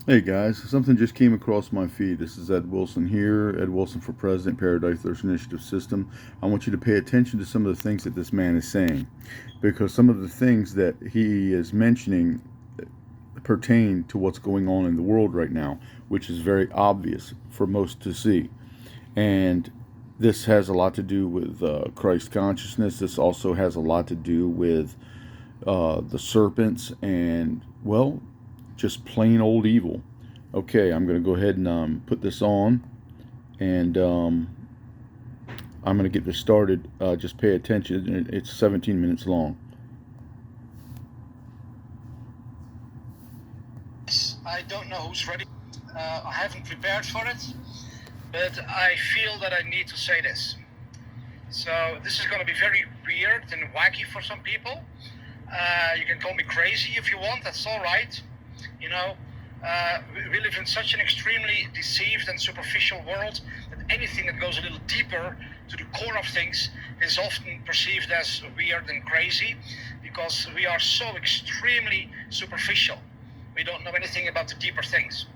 Hey guys, something just came across my feed. This is Ed Wilson here, Ed Wilson for President, Paradise Thirst Initiative System. I want you to pay attention to some of the things that this man is saying, because some of the things that he is mentioning pertain to what's going on in the world right now, which is very obvious for most to see. And this has a lot to do with Christ consciousness. This also has a lot to do with the serpents and, well, just plain old evil. Okay, I'm going to go ahead and put this on, and I'm going to get this started. Just pay attention. It's 17 minutes long. I don't know who's ready. I haven't prepared for it, but I feel that I need to say this. So this is going to be very weird and wacky for some people. You can call me crazy if you want. That's all right. You know, we live in such an extremely deceived and superficial world that anything that goes a little deeper to the core of things is often perceived as weird and crazy because we are so extremely superficial. We don't know anything about the deeper things.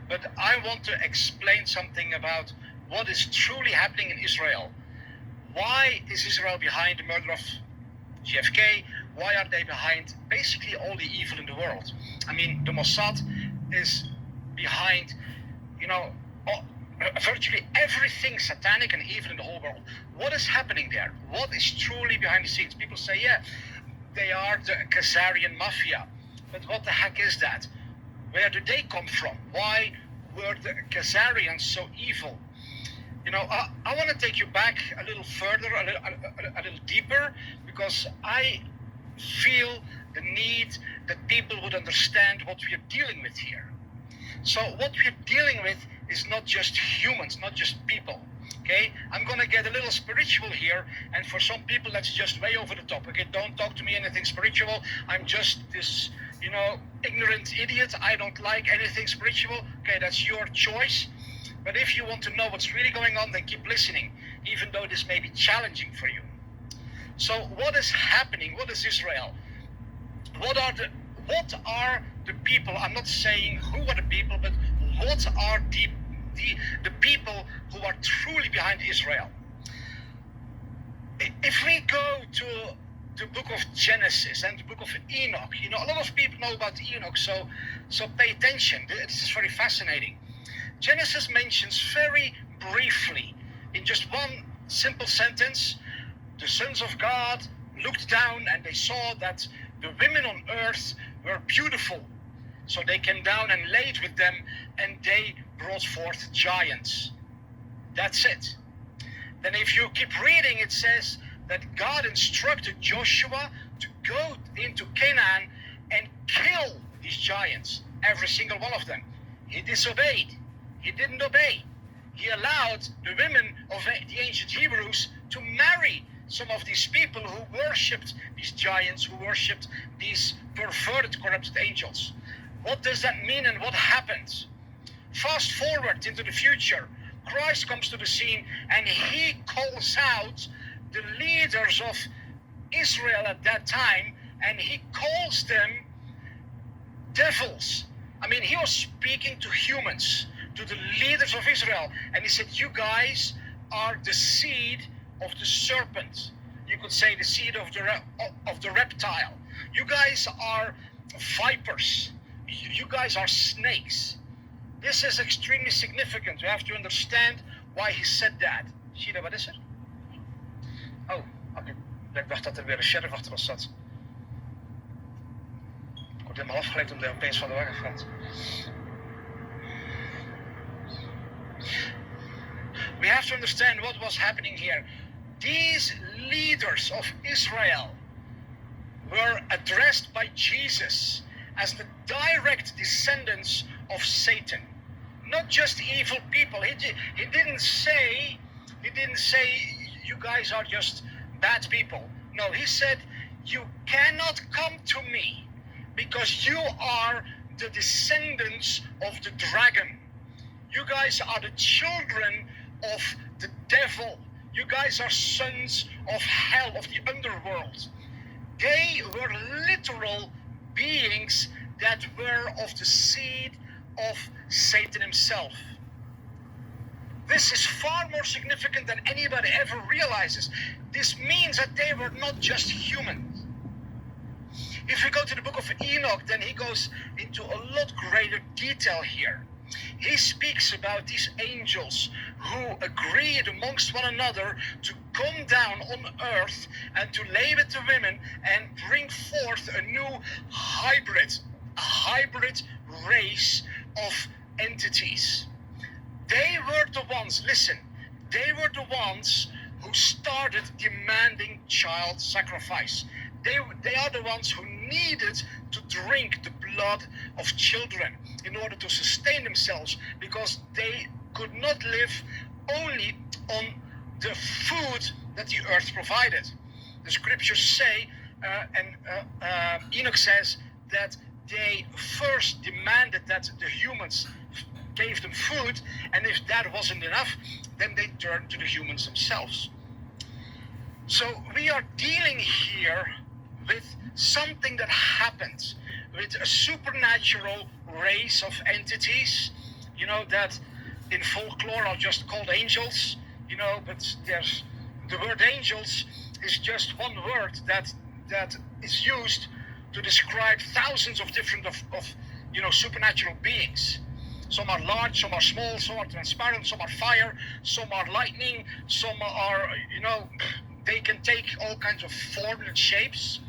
But I want to explain something about what is truly happening in Israel. Why is Israel behind the murder of JFK? Why are they behind basically all the evil in the world? I mean, the Mossad is behind, virtually everything satanic and evil in the whole world. What is happening there? What is truly behind the scenes? People say, yeah, they are the Khazarian mafia. But what the heck is that? Where do they come from? Why were the Khazarians so evil? I want to take you back a little further, a little deeper, because I feel the need that people would understand what we are dealing with here. So what we're dealing with is not just humans, not just people. Okay, I'm gonna get a little spiritual here, and for some people that's just way over the top. Okay, don't talk to me anything spiritual. I'm just this, ignorant idiot. I don't like anything spiritual. Okay, that's your choice. But if you want to know what's really going on, then keep listening, even though this may be challenging for you. So what is happening? What is Israel? What are the people? I'm not saying who are the people, but what are the people who are truly behind Israel? If we go to the book of Genesis and the book of Enoch, a lot of people know about Enoch, so pay attention. This is very fascinating. Genesis mentions very briefly, in just one simple sentence, the sons of God looked down and they saw that the women on earth were beautiful. So they came down and laid with them, and they brought forth giants. That's it. Then if you keep reading, it says that God instructed Joshua to go into Canaan and kill these giants, every single one of them. He disobeyed. He didn't obey. He allowed the women of the ancient Hebrews to marry some of these people who worshipped these giants, who worshipped these perverted, corrupted angels. What does that mean and what happened? Fast forward into the future. Christ comes to the scene and he calls out the leaders of Israel at that time, and he calls them devils. I mean, he was speaking to humans, to the leaders of Israel, and he said, you guys are the seed of the serpent. You could say the seed of the reptile. You guys are vipers. You guys are snakes. This is extremely significant. You have to understand why he said that. Zie je dat? Wat is er? Oh, oké. Ik dacht dat er weer een sheriff achter ons zat. Ik word helemaal afgeleid omdat hij opeens van de wagen valt. We have to understand what was happening here. These leaders of Israel were addressed by Jesus as the direct descendants of Satan. Not just evil people. He didn't say you guys are just bad people. No, he said you cannot come to me because you are the descendants of the dragon. You guys are the children of the devil. You guys are sons of hell, of the underworld. They were literal beings that were of the seed of Satan himself. This is far more significant than anybody ever realizes. This means that they were not just humans. If we go to the book of Enoch, then he goes into a lot greater detail here. He speaks about these angels who agreed amongst one another to come down on earth and to lay with the women and bring forth a new hybrid race of entities. They were the ones, listen, they were the ones who started demanding child sacrifice. They are the ones who needed to drink the blood of children in order to sustain themselves, because they could not live only on the food that the earth provided. The scriptures say, Enoch says, that they first demanded that the humans gave them food, and if that wasn't enough, then they turned to the humans themselves. So we are dealing here with something that happened, with a supernatural race of entities, that in folklore are just called angels, but there's the word angels is just one word that is used to describe thousands of different supernatural beings. Some are large, some are small, some are transparent, some are fire, some are lightning, some are, they can take all kinds of forms and shapes.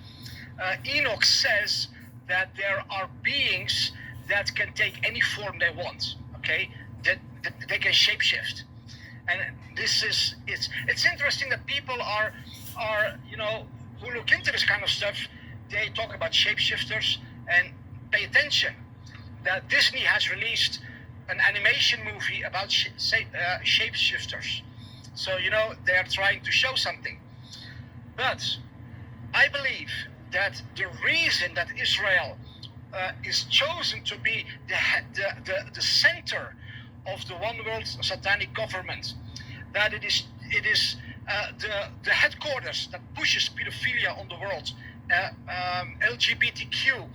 Enoch says that there are beings that can take any form they want, okay? That they can shapeshift. And it's interesting that people are who look into this kind of stuff, they talk about shapeshifters, and pay attention that Disney has released an animation movie about shapeshifters. So, they are trying to show something. But I believe that the reason that Israel is chosen to be the center of the one world satanic government, that it is the headquarters that pushes pedophilia on the world, LGBTQ,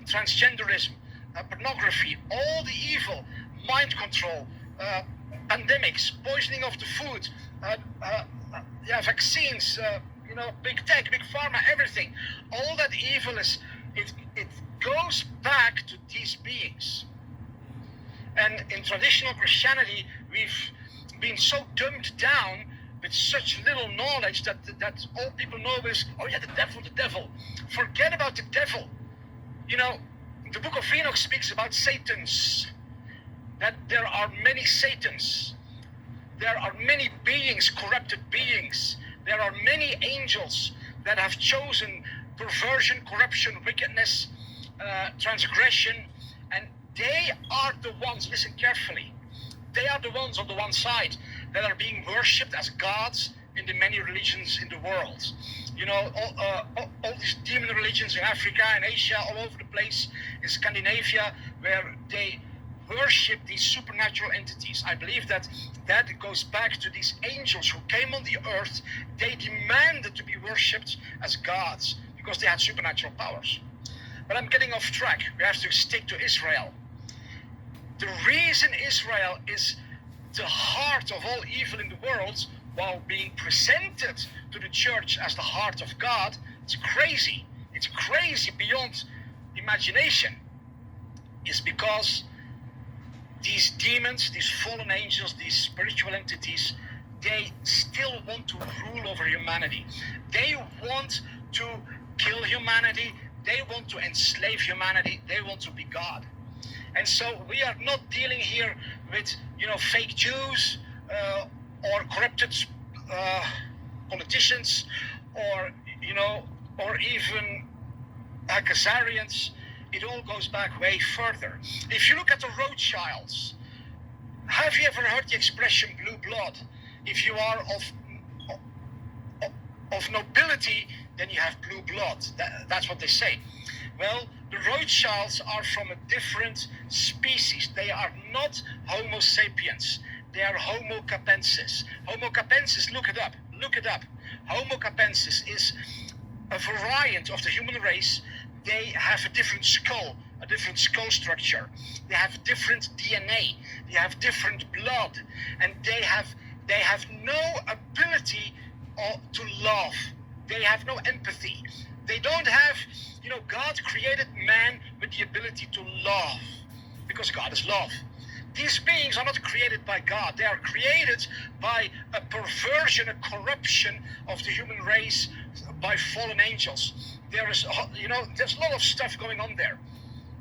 transgenderism, pornography, all the evil, mind control, pandemics, poisoning of the food, vaccines, big tech, big pharma, everything. All that evil it goes back to these beings. And in traditional Christianity, we've been so dumbed down with such little knowledge that all people know is, oh yeah, the devil. Forget about the devil. The book of Enoch speaks about Satans, that there are many Satans. There are many beings, corrupted beings. There are many angels that have chosen perversion, corruption, wickedness, transgression, and they are the ones, listen carefully, they are the ones on the one side that are being worshipped as gods in the many religions in the world. All these demon religions in Africa and Asia, all over the place, in Scandinavia, where they worship these supernatural entities. I believe that goes back to these angels who came on the earth. They demanded to be worshipped as gods because they had supernatural powers. But I'm getting off track. We have to stick to Israel. The reason Israel is the heart of all evil in the world, while being presented to the church as the heart of God, it's crazy. It's crazy beyond imagination. Is because these demons, these fallen angels, these spiritual entities, they still want to rule over humanity. They want to kill humanity. They want to enslave humanity. They want to be God. And so we are not dealing here with, fake Jews or corrupted politicians or even Khazarians. It all goes back way further. If you look at the Rothschilds, have you ever heard the expression blue blood? If you are of nobility, then you have blue blood. That's what they say. Well, the Rothschilds are from a different species. They are not Homo sapiens. They are Homo capensis. Homo capensis, look it up. Homo capensis is a variant of the human race. They have a different skull, a different skull structure. They have different DNA. They have different blood, and they have no ability to love. They have no empathy. They don't have, God created man with the ability to love, because God is love. These beings are not created by God. They are created by a perversion, a corruption of the human race by fallen angels. There's a lot of stuff going on there.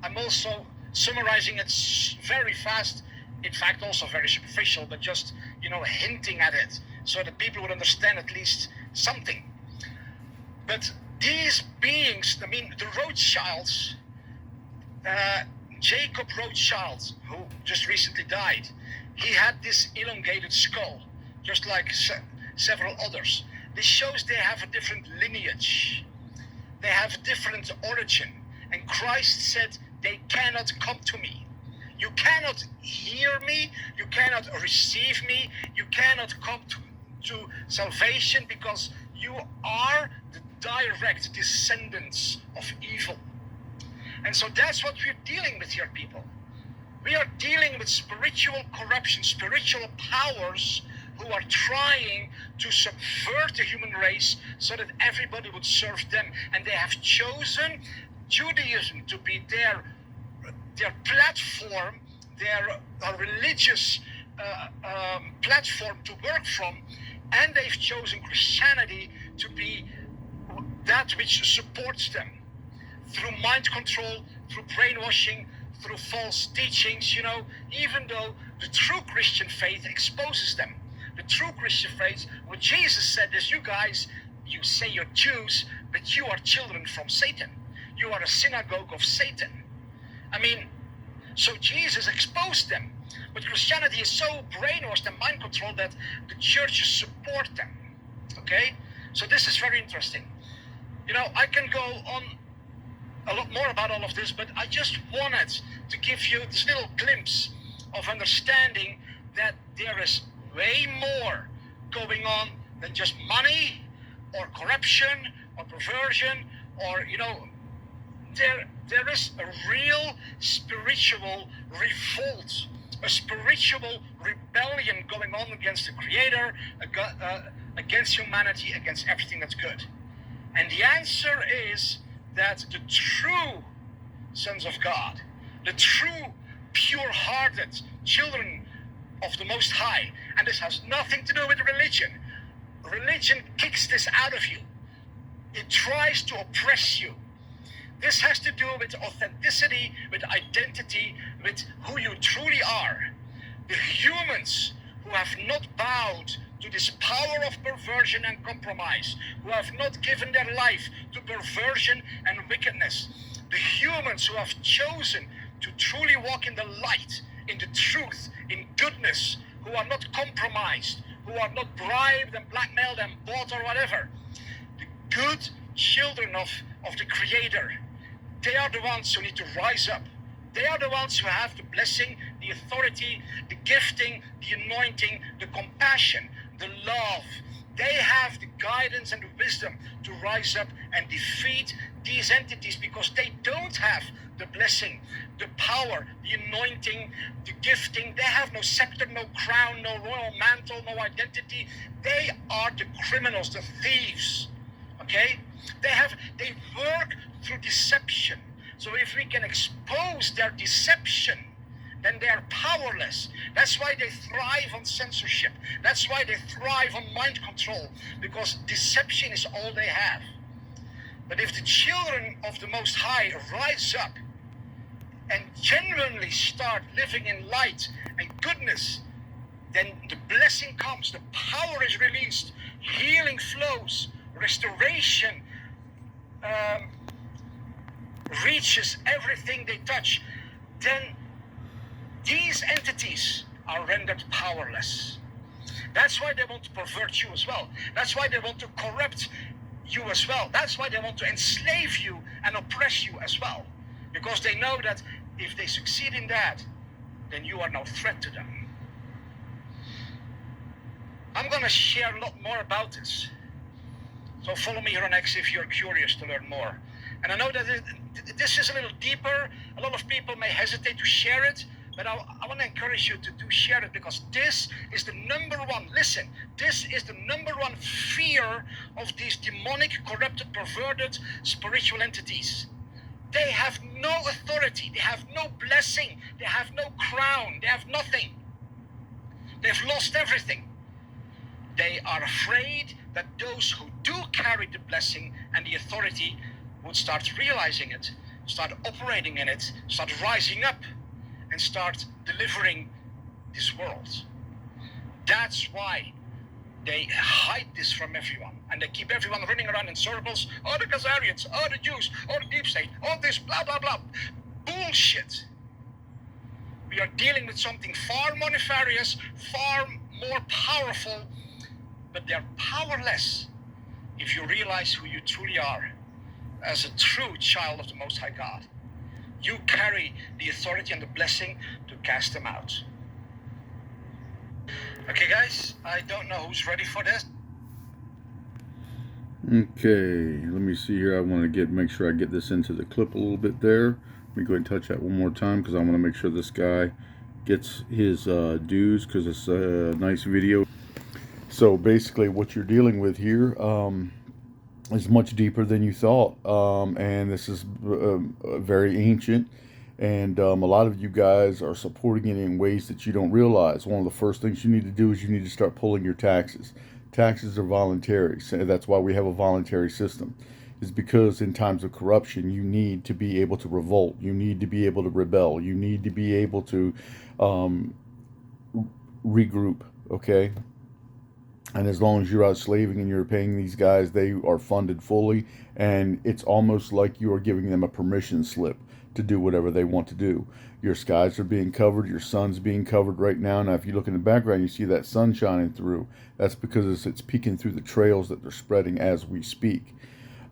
I'm also summarizing it very fast, in fact also very superficial, but just, hinting at it so that people would understand at least something. But these beings, the Rothschilds, Jacob Rothschild, who just recently died, he had this elongated skull, just like several others. This shows they have a different lineage. They have a different origin. And Christ said, they cannot come to me. You cannot hear me. You cannot receive me. You cannot come to salvation, because you are the direct descendants of evil. And so that's what we're dealing with here, people. We are dealing with spiritual corruption, spiritual powers who are trying to subvert the human race so that everybody would serve them. And they have chosen Judaism to be their platform, their religious platform to work from. And they've chosen Christianity to be that which supports them. Through mind control, through brainwashing, through false teachings, even though the true Christian faith exposes them. The true Christian faith, what Jesus said is, you guys, you say you're Jews, but you are children from Satan. You are a synagogue of Satan. So Jesus exposed them. But Christianity is so brainwashed and mind controlled that the churches support them. Okay? So this is very interesting. I can go on a lot more about all of this, but I just wanted to give you this little glimpse of understanding that there is way more going on than just money or corruption or perversion or, there is a real spiritual revolt, a spiritual rebellion going on against the Creator, against humanity, against everything that's good. And the answer is that the true sons of God, the true pure-hearted children of the Most High, and this has nothing to do with religion. Religion kicks this out of you. It tries to oppress you. This has to do with authenticity, with identity, with who you truly are. The humans who have not bowed to this power of perversion and compromise, who have not given their life to perversion and wickedness, the humans who have chosen to truly walk in the light, in the truth, in goodness, who are not compromised, who are not bribed and blackmailed and bought or whatever, the good children of the Creator, they are the ones who need to rise up. They are the ones who have the blessing, the authority, the gifting, the anointing, the compassion, the love. They have the guidance and the wisdom to rise up and defeat these entities, because they don't have the blessing, the power, the anointing, the gifting. They have no scepter, no crown, no royal mantle, no identity. They are the criminals, the thieves. Okay? They work through deception. So if we can expose their deception, then they are powerless. That's why they thrive on censorship. That's why they thrive on mind control, because deception is all they have. But if the children of the Most High rise up and genuinely start living in light and goodness, then the blessing comes, the power is released, healing flows, restoration reaches everything they touch. Then these entities are rendered powerless. That's why they want to pervert you as well. That's why they want to corrupt you as well. That's why they want to enslave you and oppress you as well. Because they know that if they succeed in that, then you are no threat to them. I'm going to share a lot more about this. So follow me here on X if you're curious to learn more. And I know that this is a little deeper. A lot of people may hesitate to share it, but I want to encourage you to do share it, because this is the number one, listen, this is the number one fear of these demonic, corrupted, perverted spiritual entities. They have no authority, they have no blessing, they have no crown, they have nothing. They've lost everything. They are afraid that those who do carry the blessing and the authority would start realizing it, start operating in it, start rising up, and start delivering this world. That's why they hide this from everyone, and they keep everyone running around in circles. Oh, the Khazarians, oh, the Jews, oh, the deep state, oh, this blah, blah, blah. Bullshit. We are dealing with something far more nefarious, far more powerful, but they're powerless if you realize who you truly are as a true child of the Most High God. You carry the authority and the blessing to cast them out. Okay, guys, I don't know who's ready for this. Okay, let me see here. I want to make sure I get this into the clip a little bit there. Let me go ahead and touch that one more time, because I want to make sure this guy gets his dues, because it's a nice video. So basically what you're dealing with here is much deeper than you thought, and this is very ancient, and a lot of you guys are supporting it in ways that you don't realize. One of the first things you need to do is you need to start pulling your taxes. Taxes are voluntary, so that's why we have a voluntary system. Is because in times of corruption, you need to be able to revolt, you need to be able to rebel, you need to be able to regroup, okay? And as long as you're out slaving and you're paying these guys, they are funded fully, and it's almost like you are giving them a permission slip to do whatever they want to do. Your skies are being covered, your sun's being covered right now. Now, if you look in the background, you see that sun shining through. That's because it's peeking through the trails that they're spreading as we speak.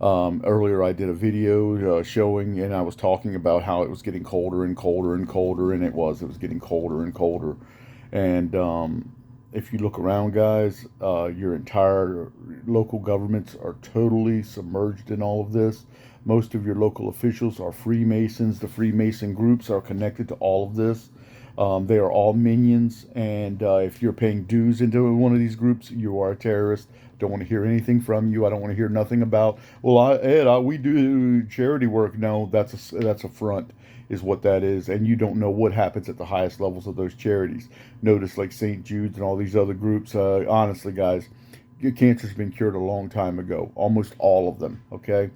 Earlier I did a video showing, and I was talking about how it was getting colder and colder and colder, and it was getting colder and colder. And if you look around, guys, your entire local governments are totally submerged in all of this. Most of your local officials are Freemasons. The Freemason groups are connected to all of this. They are all minions, and if you're paying dues into one of these groups, you are a terrorist. Don't want to hear anything from you. I don't want to hear nothing about, well, Ed, we do charity work. No, that's a front, is what that is. And you don't know what happens at the highest levels of those charities. Notice like St. Jude's and all these other groups. Honestly, guys, cancer's been cured a long time ago. Almost all of them, okay?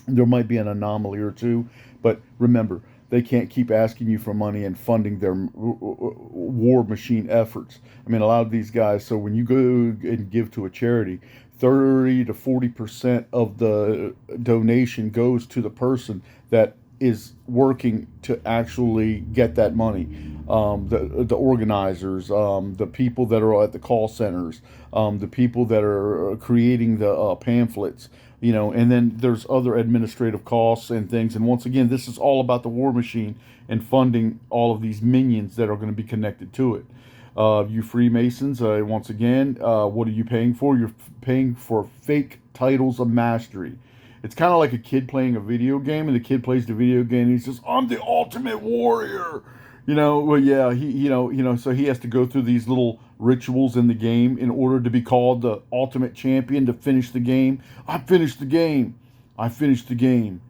There might be an anomaly or two, but remember, they can't keep asking you for money and funding their war machine efforts. I mean, a lot of these guys, so when you go and give to a charity, 30 to 40% of the donation goes to the person that is working to actually get that money. The organizers, the people that are at the call centers, the people that are creating the pamphlets, you know, and then there's other administrative costs and things. And once again, this is all about the war machine and funding all of these minions that are going to be connected to it. You Freemasons, once again, what are you paying for? You're paying for fake titles of mastery. It's kind of like a kid playing a video game, and the kid plays the video game, and he says, "I'm the ultimate warrior." You know, well, yeah, so he has to go through these little rituals in the game in order to be called the ultimate champion, to finish the game. I finished the game. I finished the game.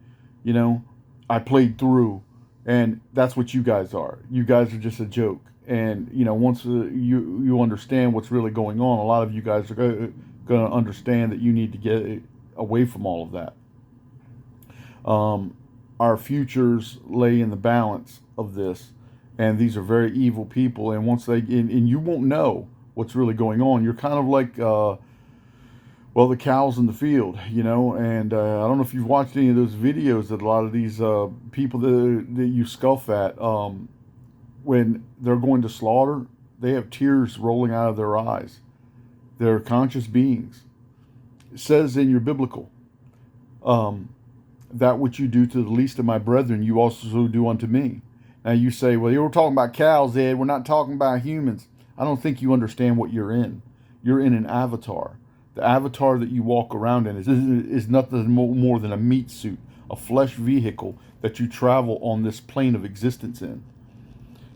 You know, I played through. And that's what you guys are. You guys are just a joke. And, you know, once you understand what's really going on, a lot of you guys are going to understand that you need to get away from all of that. Our futures lay in the balance of this. And these are very evil people, and once they and you won't know what's really going on. You're kind of like, well, the cows in the field, you know. And I don't know if you've watched any of those videos that a lot of these people that you scoff at, when they're going to slaughter, they have tears rolling out of their eyes. They're conscious beings. It says in your biblical, that which you do to the least of my brethren, you also do unto me. Now you say, well, you were talking about cows, Ed. We're not talking about humans. I don't think you understand what you're in. You're in an avatar. The avatar that you walk around in is nothing more than a meat suit a flesh vehicle that you travel on this plane of existence in.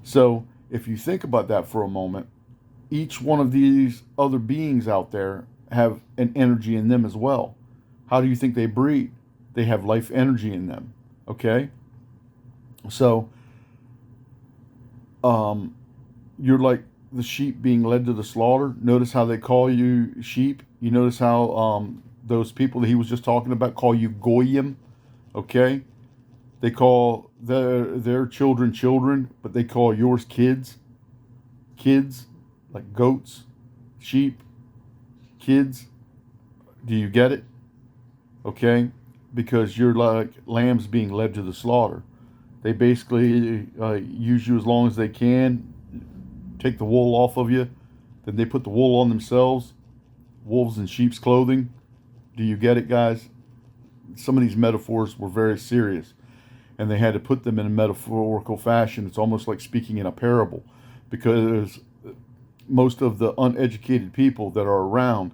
So if you think about that for a moment, each one of these other beings out there have an energy in them as well. How do you think they breathe? They have life energy in them. Okay? So you're like the sheep being led to the slaughter. Notice how they call you sheep. You notice how those people that he was just talking about call you goyim. Okay? They call their children children, but they call yours kids. Kids, like goats, sheep, kids. Do you get it? Okay? Because you're like lambs being led to the slaughter. They basically use you as long as they can, take the wool off of you, then they put the wool on themselves, wolves in sheep's clothing. Do you get it, guys? Some of these metaphors were very serious, and they had to put them in a metaphorical fashion. It's almost like speaking in a parable, because most of the uneducated people that are around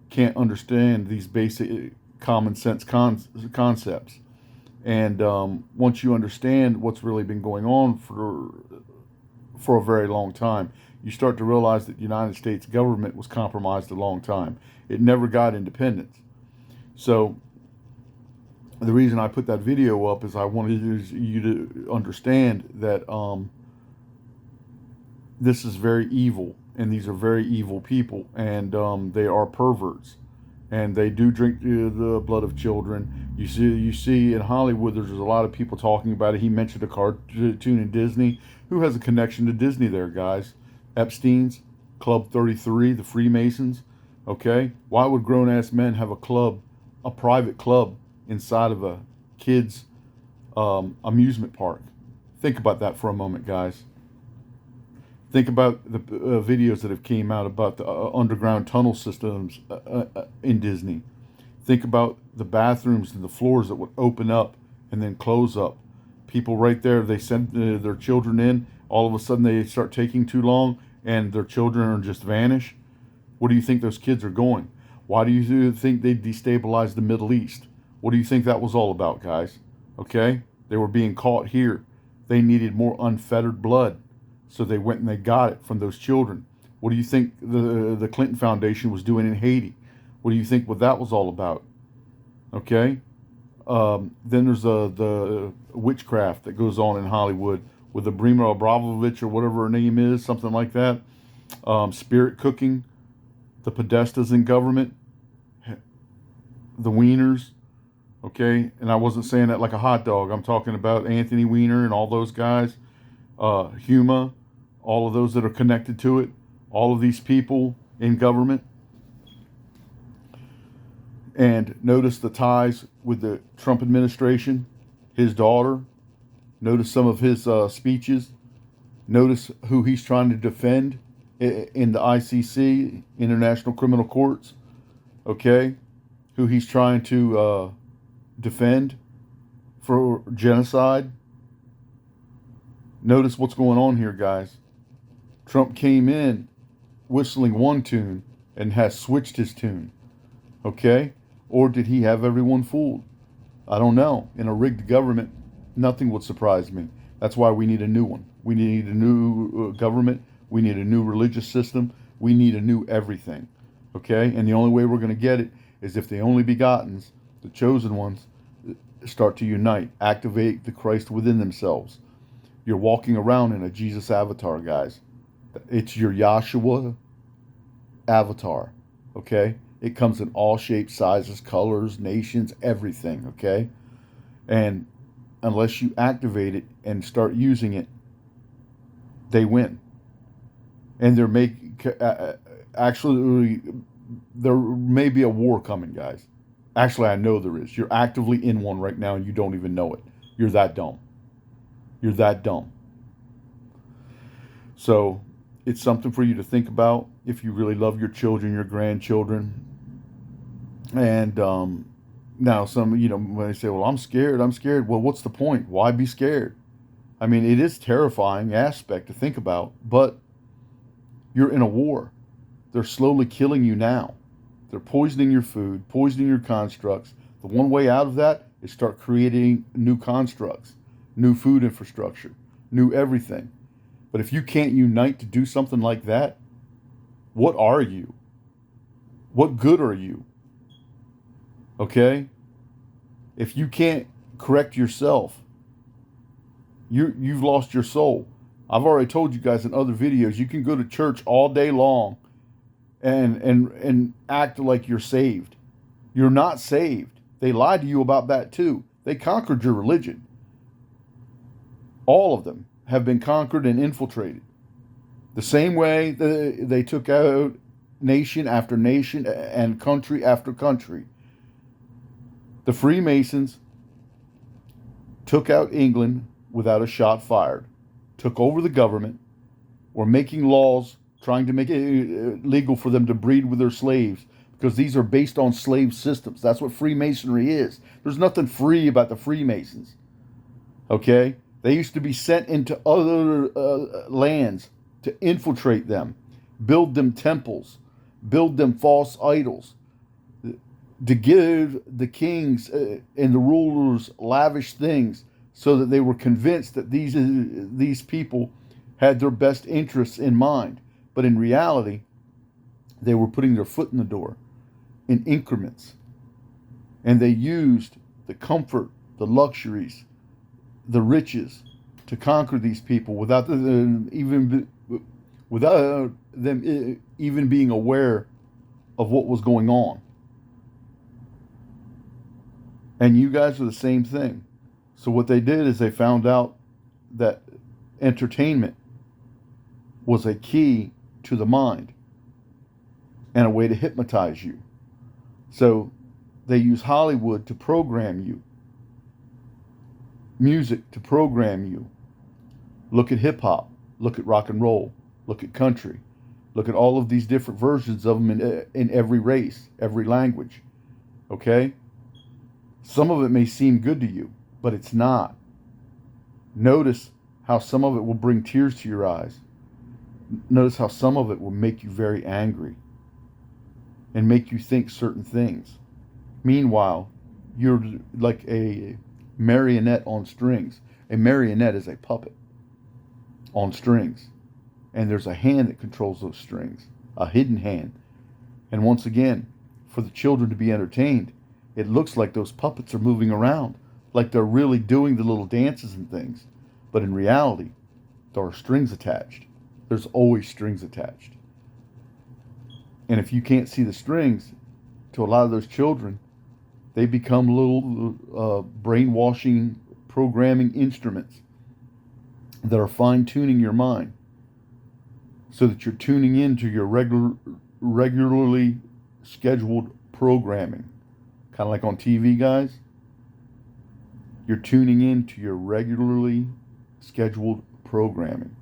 can't understand these basic common sense concepts. And once you understand what's really been going on for a very long time, you start to realize that the United States government was compromised a long time. It never got independence. So the reason I put that video up is I wanted you to understand that this is very evil, and these are very evil people, and they are perverts, and they do drink the blood of children. You see in Hollywood, there's a lot of people talking about it. He mentioned a cartoon in Disney. Who has a connection to Disney there, guys? Epstein's, Club 33, the Freemasons. Okay? Why would grown-ass men have a club, a private club, inside of a kid's amusement park? Think about that for a moment, guys. Think about the videos that have came out about the underground tunnel systems in Disney. Think about the bathrooms and the floors that would open up and then close up. People right there, they send their children in. All of a sudden, they start taking too long, and their children are just vanish. Where do you think those kids are going? Why do you think they destabilized the Middle East? What do you think that was all about, guys? Okay? They were being caught here. They needed more unfettered blood. So they went and they got it from those children. What do you think the Clinton Foundation was doing in Haiti? What do you think what that was all about? Okay? Then there's the witchcraft that goes on in Hollywood with the Brima Abravovich or whatever her name is, something like that. Spirit cooking, the Podestas in government, the Wieners. Okay? And I wasn't saying that like a hot dog. I'm talking about Anthony Weiner and all those guys. Huma, all of those that are connected to it, all of these people in government. And notice the ties with the Trump administration, his daughter. Notice some of his speeches. Notice who he's trying to defend in the ICC, International Criminal Courts. Okay? Who he's trying to defend for genocide. Notice what's going on here, guys. Trump came in whistling one tune and has switched his tune. Okay? Or did he have everyone fooled? I don't know. In a rigged government, nothing would surprise me. That's why we need a new one. We need a new government. We need a new religious system. We need a new everything. Okay? And the only way we're going to get it is if the only begottens, the chosen ones, start to unite, activate the Christ within themselves. You're walking around in a Jesus avatar, guys. It's your Yahshua avatar, okay? It comes in all shapes, sizes, colors, nations, everything, okay? And unless you activate it and start using it, they win. And actually, there may be a war coming, guys. Actually, I know there is. You're actively in one right now and you don't even know it. You're that dumb. You're that dumb. So it's something for you to think about if you really love your children, your grandchildren. And now some, when they say, well, I'm scared. Well, what's the point? Why be scared? I mean, it is a terrifying aspect to think about, but you're in a war. They're slowly killing you now. They're poisoning your food, poisoning your constructs. The one way out of that is start creating new constructs, new food infrastructure, new everything. But if you can't unite to do something like that, what are you? What good are you? Okay? If you can't correct yourself, you've lost your soul. I've already told you guys in other videos, you can go to church all day long and act like you're saved. You're not saved. They lied to you about that too. They conquered your religion. All of them have been conquered and infiltrated. The same way they took out nation after nation and country after country. The Freemasons took out England without a shot fired, took over the government, were making laws trying to make it legal for them to breed with their slaves, because these are based on slave systems. That's what Freemasonry is. There's nothing free about the Freemasons. Okay? They used to be sent into other lands to infiltrate them, build them temples, build them false idols, to give the kings and the rulers lavish things, so that they were convinced that these people had their best interests in mind. But in reality, they were putting their foot in the door in increments. And they used the comfort, the luxuries, the riches to conquer these people without them even being aware of what was going on. And you guys are the same thing. So what they did is they found out that entertainment was a key to the mind and a way to hypnotize you. So they use Hollywood to program you, music to program you. Look at hip hop, look at rock and roll, look at country, look at all of these different versions of them in every race, every language. Okay? Some of it may seem good to you, but it's not. Notice how some of it will bring tears to your eyes. Notice how some of it will make you very angry and make you think certain things. Meanwhile, you're like a marionette on strings. A marionette is a puppet on strings. And there's a hand that controls those strings, a hidden hand. And once again, for the children to be entertained, it looks like those puppets are moving around, like they're really doing the little dances and things. But in reality, there are strings attached. There's always strings attached. And if you can't see the strings, to a lot of those children, they become little brainwashing, programming instruments that are fine-tuning your mind so that you're tuning into your regularly scheduled programming. Kind of like on TV, guys. You're tuning into your regularly scheduled programming.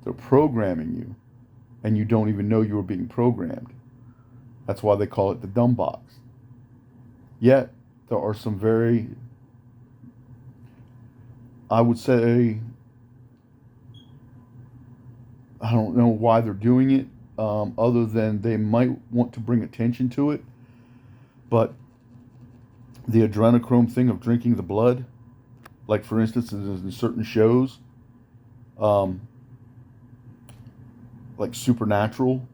They're programming you, and you don't even know you were being programmed. That's why they call it the dumb box. Yet, there are some very, I would say, I don't know why they're doing it, other than they might want to bring attention to it. But the adrenochrome thing of drinking the blood, like for instance in certain shows, like Supernatural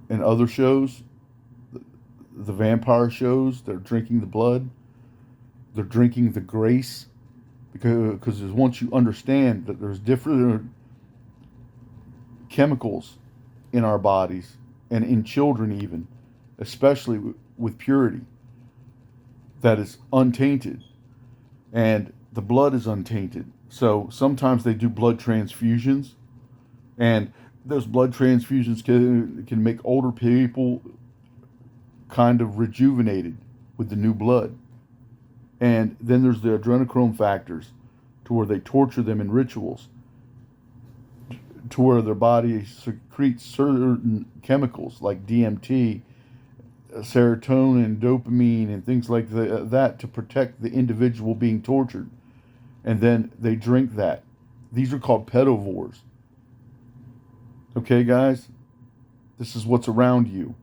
and other shows, the vampire shows, they're drinking the blood, they're drinking the grace, because once you understand that there's different chemicals in our bodies and in children even, especially with purity, that is untainted, and the blood is untainted. So sometimes they do blood transfusions, and those blood transfusions can make older people kind of rejuvenated with the new blood. And then there's the adrenochrome factors, to where they torture them in rituals, to where their body secretes certain chemicals like DMT, serotonin, dopamine, and things like that to protect the individual being tortured. And then they drink that. These are called pedovores. Okay, guys? This is what's around you.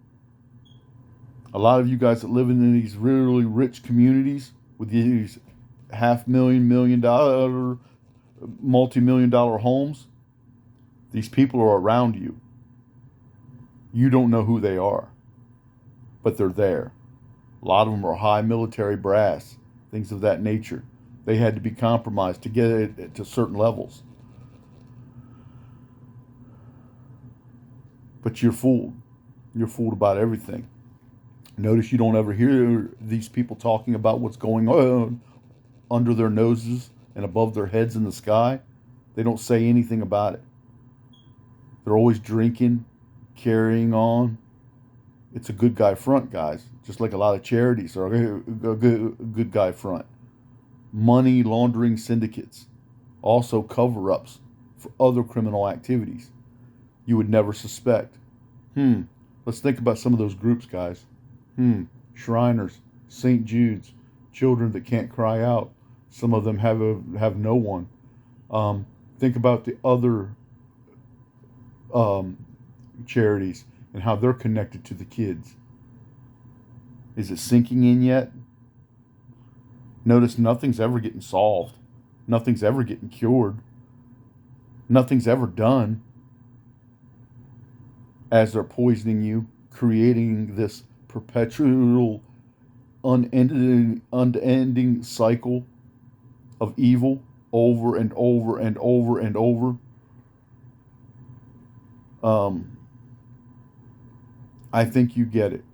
A lot of you guys that live in these really rich communities, with these $500,000, multi-million dollar homes. These people are around you. You don't know who they are, but they're there. A lot of them are high military brass, things of that nature. They had to be compromised to get it to certain levels. But you're fooled. You're fooled about everything. Notice you don't ever hear these people talking about what's going on under their noses and above their heads in the sky. They don't say anything about it. They're always drinking, carrying on. It's a good guy front, guys. Just like a lot of charities are a good guy front. Money laundering syndicates. Also cover-ups for other criminal activities you would never suspect. Let's think about some of those groups, guys. Shriners, St. Jude's, children that can't cry out. Some of them have no one. Think about the other charities and how they're connected to the kids. Is it sinking in yet? Notice nothing's ever getting solved. Nothing's ever getting cured. Nothing's ever done. As they're poisoning you, creating this perpetual, unending cycle of evil over and over and over and over. I think you get it.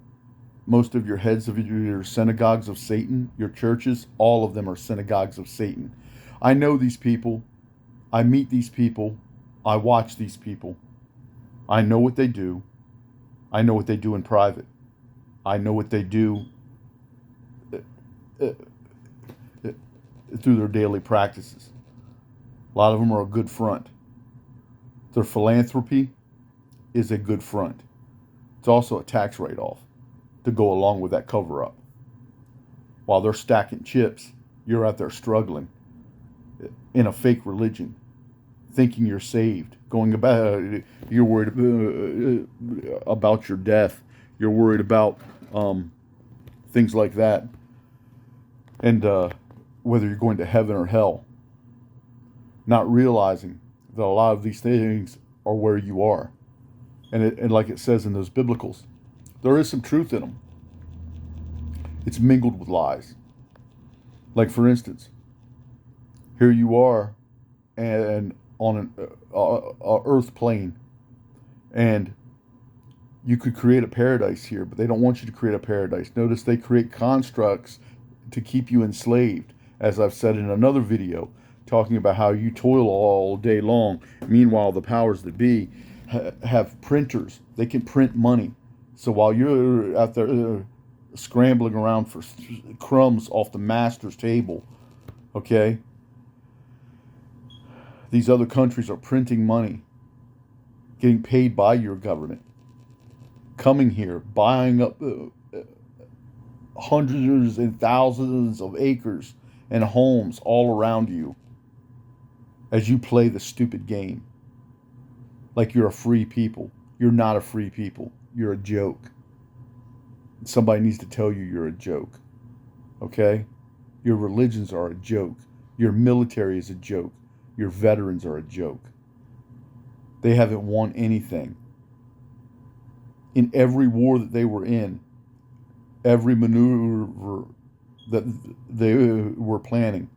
Most of your heads of your synagogues of Satan, your churches, all of them are synagogues of Satan. I know these people. I meet these people. I watch these people. I know what they do. I know what they do in private. I know what they do through their daily practices. A lot of them are a good front. Their philanthropy is a good front. It's also a tax write-off to go along with that cover-up. While they're stacking chips, you're out there struggling in a fake religion, thinking you're saved, going about, you're worried about your death. You're worried about things like that. And whether you're going to heaven or hell. Not realizing that a lot of these things are where you are. And like it says in those biblicals, there is some truth in them. It's mingled with lies. Like, for instance, here you are and on an earth plane, and you could create a paradise here, but they don't want you to create a paradise. Notice they create constructs to keep you enslaved, as I've said in another video, talking about how you toil all day long. Meanwhile, the powers that be have printers. They can print money. So while you're out there scrambling around for crumbs off the master's table, okay, these other countries are printing money, getting paid by your government, coming here, buying up hundreds and thousands of acres and homes all around you as you play the stupid game. Like you're a free people. You're not a free people. You're a joke. Somebody needs to tell you you're a joke. Okay? Your religions are a joke. Your military is a joke. Your veterans are a joke. They haven't won anything. In every war that they were in, every maneuver that they were planning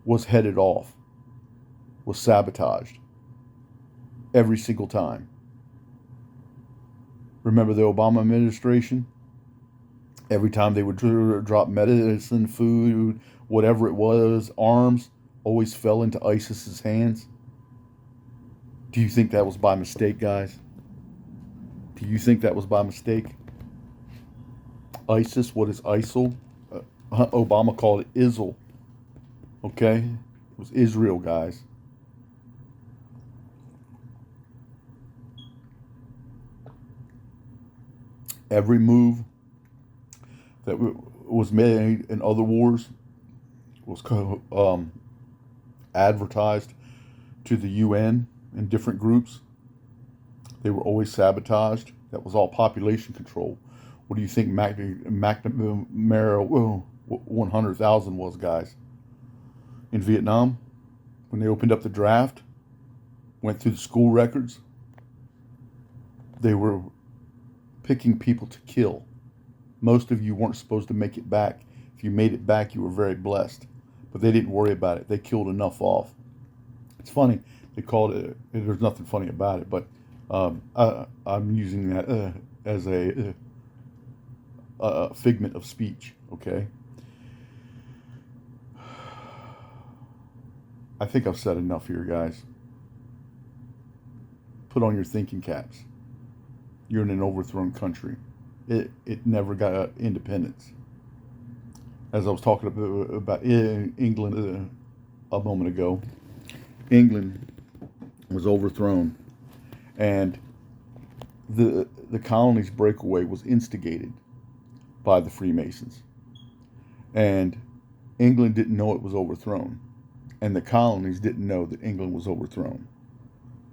was headed off, was sabotaged every single time. Remember the Obama administration? Every time they would drop medicine, food, whatever it was, arms, always fell into ISIS's hands. Do you think that was by mistake, guys? Do you think that was by mistake? ISIS, what is ISIL? Obama called it ISIL. Okay? It was Israel, guys. Every move that was made in other wars was advertised to the UN and different groups. They were always sabotaged. That was all population control. What do you think McNamara 100,000 was, guys? In Vietnam, when they opened up the draft, went through the school records, they were picking people to kill. Most of you weren't supposed to make it back. If you made it back, you were very blessed. But they didn't worry about it. They killed enough off. It's funny. They called it, there's nothing funny about it, but I'm using that as a figment of speech, okay? I think I've said enough here, guys. Put on your thinking caps. You're in an overthrown country. It never got independence. As I was talking about England a moment ago, England was overthrown, and the colonies breakaway was instigated by the Freemasons, and England didn't know it was overthrown, and the colonies didn't know that England was overthrown,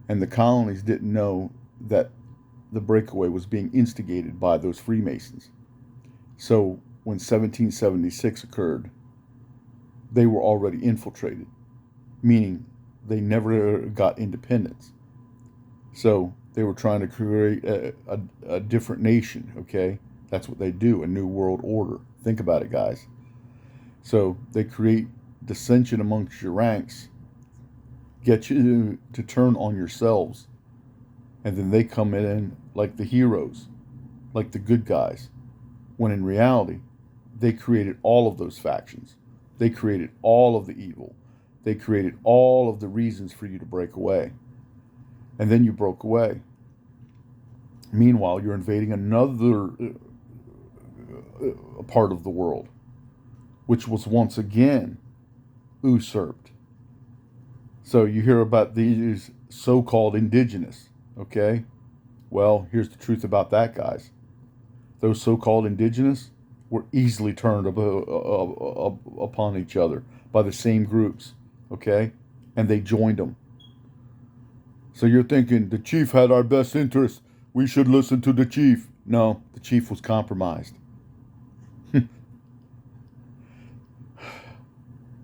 and the colonies didn't know that the breakaway was being instigated by those Freemasons. So when 1776 occurred, they were already infiltrated, meaning they never got independence. So they were trying to create a different nation, okay? That's what they do, a new world order. Think about it, guys. So they create dissension amongst your ranks, get you to turn on yourselves, and then they come in like the heroes, like the good guys, when in reality, they created all of those factions. They created all of the evil. They created all of the reasons for you to break away. And then you broke away. Meanwhile, you're invading another part of the world, which was once again usurped. So you hear about these so-called indigenous, okay? Well, here's the truth about that, guys. Those so-called indigenous were easily turned upon each other by the same groups, okay? And they joined them. So you're thinking, the chief had our best interests. We should listen to the chief. No, the chief was compromised.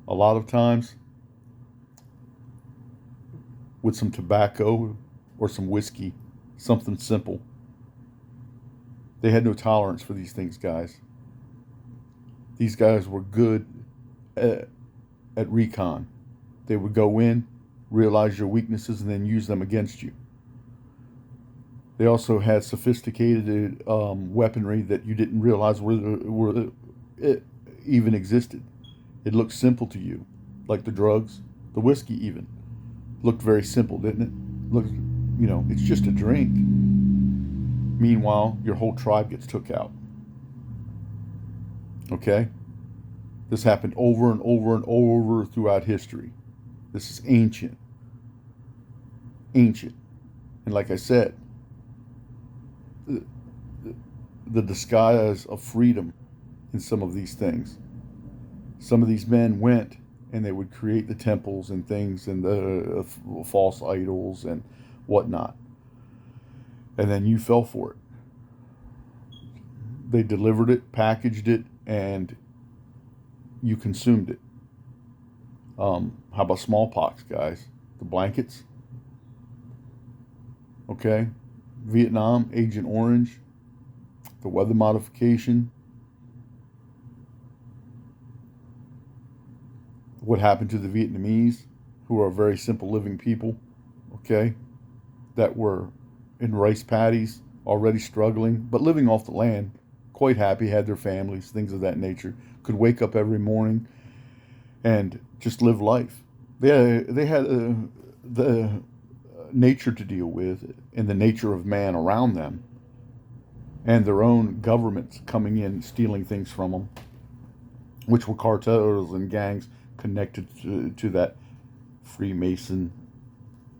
A lot of times, with some tobacco or some whiskey, something simple. They had no tolerance for these things, guys. These guys were good at recon. They would go in, realize your weaknesses, and then use them against you. They also had sophisticated weaponry that you didn't realize it even existed. It looked simple to you, like the drugs, the whiskey even. Looked very simple, didn't it? Looked, it's just a drink. Meanwhile, your whole tribe gets took out. Okay? This happened over and over and over throughout history. This is ancient. Ancient. And like I said, the disguise of freedom in some of these things. Some of these men went and they would create the temples and things and the false idols and whatnot. And then you fell for it. They delivered it, packaged it, and you consumed it. How about smallpox, guys? The blankets? Okay. Vietnam, Agent Orange, the weather modification. What happened to the Vietnamese, who are very simple living people, okay, that were in rice paddies, already struggling, but living off the land, quite happy, had their families, things of that nature, could wake up every morning and just live life. They had the nature to deal with and the nature of man around them and their own governments coming in, stealing things from them, which were cartels and gangs connected to that Freemason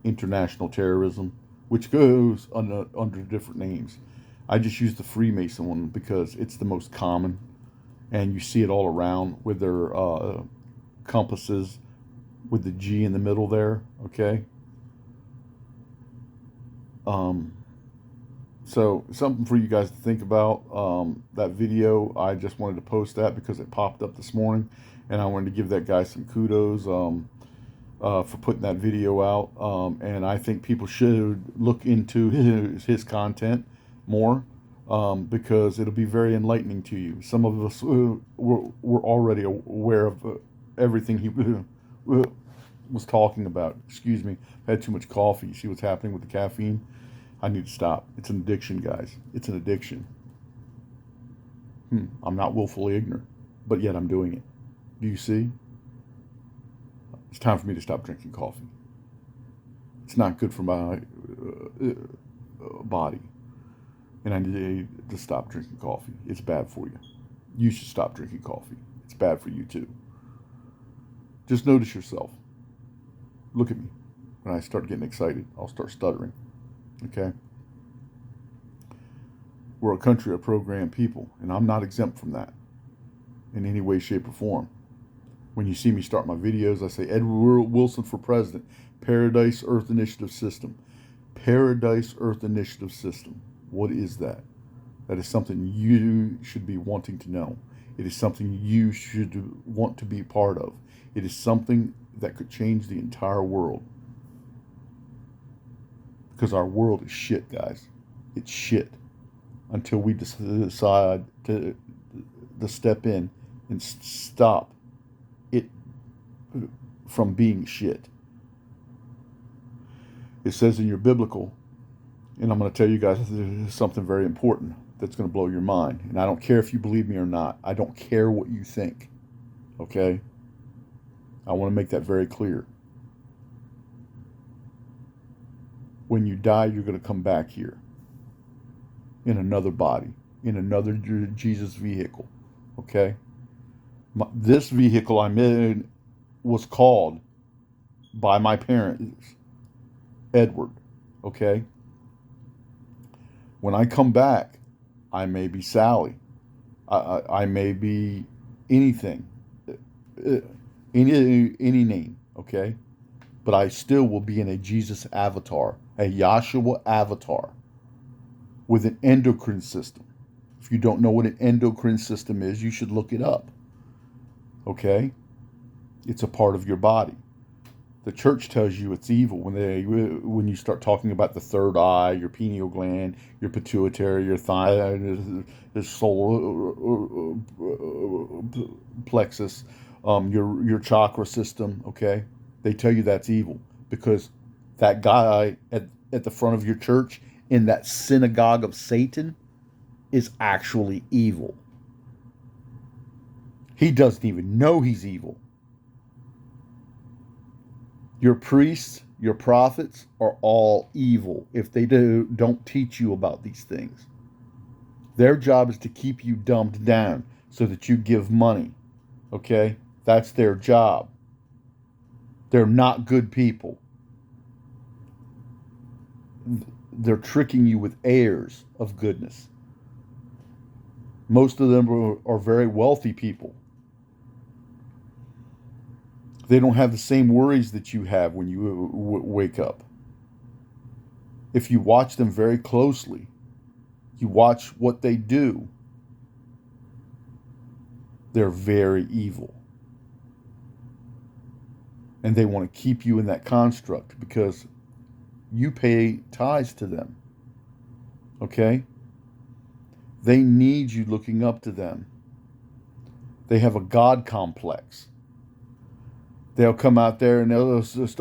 international terrorism, which goes under different names. I just use the Freemason one because it's the most common, and you see it all around with their compasses with the G in the middle there, okay? So something for you guys to think about. That video, I just wanted to post that because it popped up this morning, and I wanted to give that guy some kudos for putting that video out. And I think people should look into his content more, because it'll be very enlightening to you. Some of us were already aware of everything he was talking about. Excuse me, I had too much coffee. See what's happening with the caffeine? I need to stop. It's an addiction, guys. It's an addiction. I'm not willfully ignorant, but yet I'm doing it. Do you see? It's time for me to stop drinking coffee. It's not good for my body. And I need to stop drinking coffee. It's bad for you. You should stop drinking coffee. It's bad for you too. Just notice yourself. Look at me. When I start getting excited, I'll start stuttering. Okay? We're a country of programmed people, and I'm not exempt from that in any way, shape, or form. When you see me start my videos, I say, Edward Wilson for President, Paradise Earth Initiative System. Paradise Earth Initiative System. What is that? That is something you should be wanting to know. It is something you should want to be part of. It is something that could change the entire world. Because our world is shit, guys. It's shit. Until we decide to step in and stop it from being shit. It says in your biblical, and I'm going to tell you guys something very important that's going to blow your mind. And I don't care if you believe me or not. I don't care what you think. Okay? I want to make that very clear. When you die, you're going to come back here in another body, in another Jesus vehicle. Okay? This vehicle I'm in was called by my parents Edward. Okay? When I come back, I may be Sally. I may be anything. Any name. Okay? But I still will be in a Jesus avatar, a Yahshua avatar, with an endocrine system. If you don't know what an endocrine system is, you should look it up. Okay? It's a part of your body. The church tells you it's evil when you start talking about the third eye, your pineal gland, your pituitary, your thyroid, the solar plexus, your chakra system. Okay, they tell you that's evil because that guy at the front of your church in that synagogue of Satan is actually evil. He doesn't even know he's evil. Your priests, your prophets are all evil if they don't teach you about these things. Their job is to keep you dumbed down so that you give money. Okay? That's their job. They're not good people. They're tricking you with airs of goodness. Most of them are very wealthy people. They don't have the same worries that you have when you wake up. If you watch them very closely, you watch what they do, they're very evil. And they want to keep you in that construct because you pay tithes to them. Okay? They need you looking up to them. They have a God complex. They'll come out there and they'll just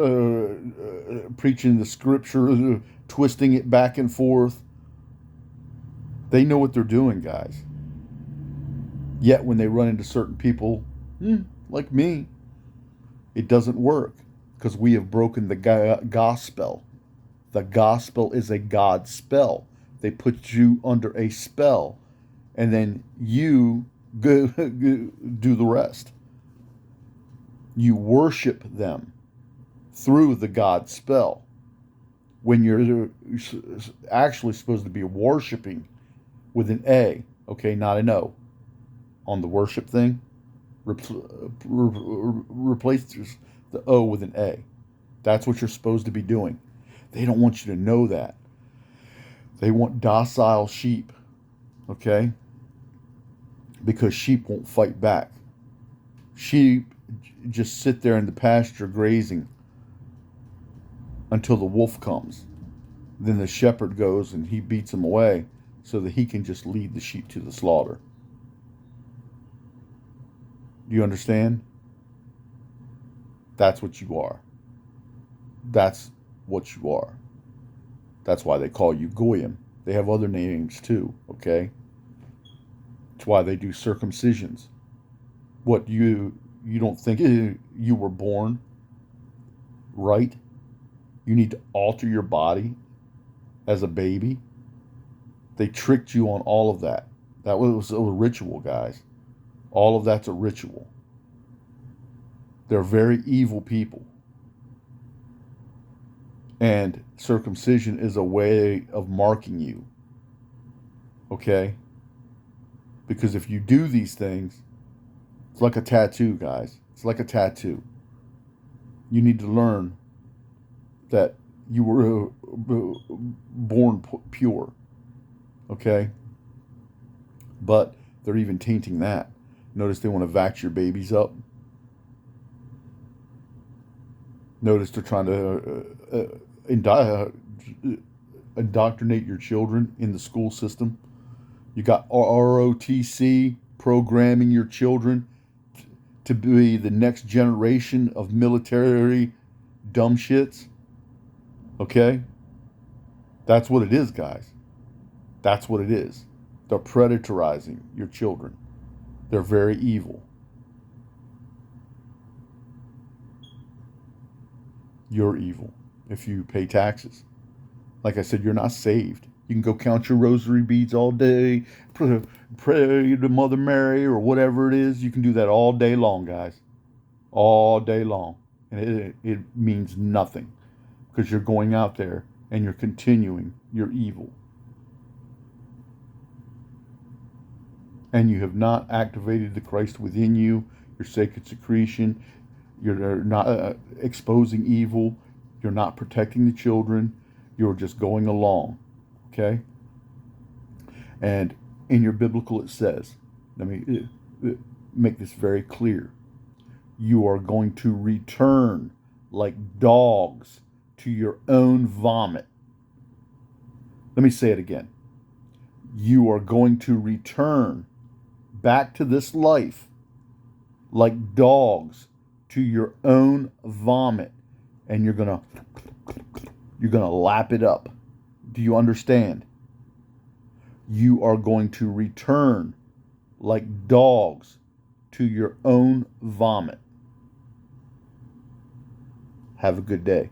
preaching the scripture, twisting it back and forth. They know what they're doing, guys. Yet when they run into certain people, like me, it doesn't work because we have broken the gospel. The gospel is a God spell. They put you under a spell, and then you go do the rest. You worship them through the God spell when you're actually supposed to be worshiping with an A, okay, not an O. On the worship thing, replace the O with an A. That's what you're supposed to be doing. They don't want you to know that. They want docile sheep, okay? Because sheep won't fight back. Sheep just sit there in the pasture grazing until the wolf comes. Then the shepherd goes and he beats them away so that he can just lead the sheep to the slaughter. Do you understand? That's what you are. That's what you are. That's why they call you Goyim. They have other names too, okay? That's why they do circumcisions. What, you don't think you were born right? You need to alter your body as a baby? They tricked you on all of that. That was a ritual, guys. All of that's a ritual. They're very evil people. And circumcision is a way of marking you. Okay? Because if you do these things, it's like a tattoo, guys. It's like a tattoo. You need to learn that you were born pure. Okay? But they're even tainting that. Notice they want to vax your babies up. Notice they're trying to indoctrinate your children in the school system. You got ROTC programming your children to be the next generation of military dumb shits. Okay? That's what it is, guys. That's what it is. They're predatorizing your children. They're very evil. You're evil if you pay taxes. Like I said, you're not saved. You can go count your rosary beads all day, pray to Mother Mary or whatever it is. You can do that all day long, guys. All day long. And it means nothing because you're going out there and you're continuing your evil. And you have not activated the Christ within you, your sacred secretion. You're not exposing evil. You're not protecting the children. You're just going along. Okay? And in your biblical it says, let me make this very clear. You are going to return like dogs to your own vomit. Let me say it again. You are going to return back to this life like dogs to your own vomit, and you're gonna lap it up. Do you understand? You are going to return like dogs to your own vomit. Have a good day.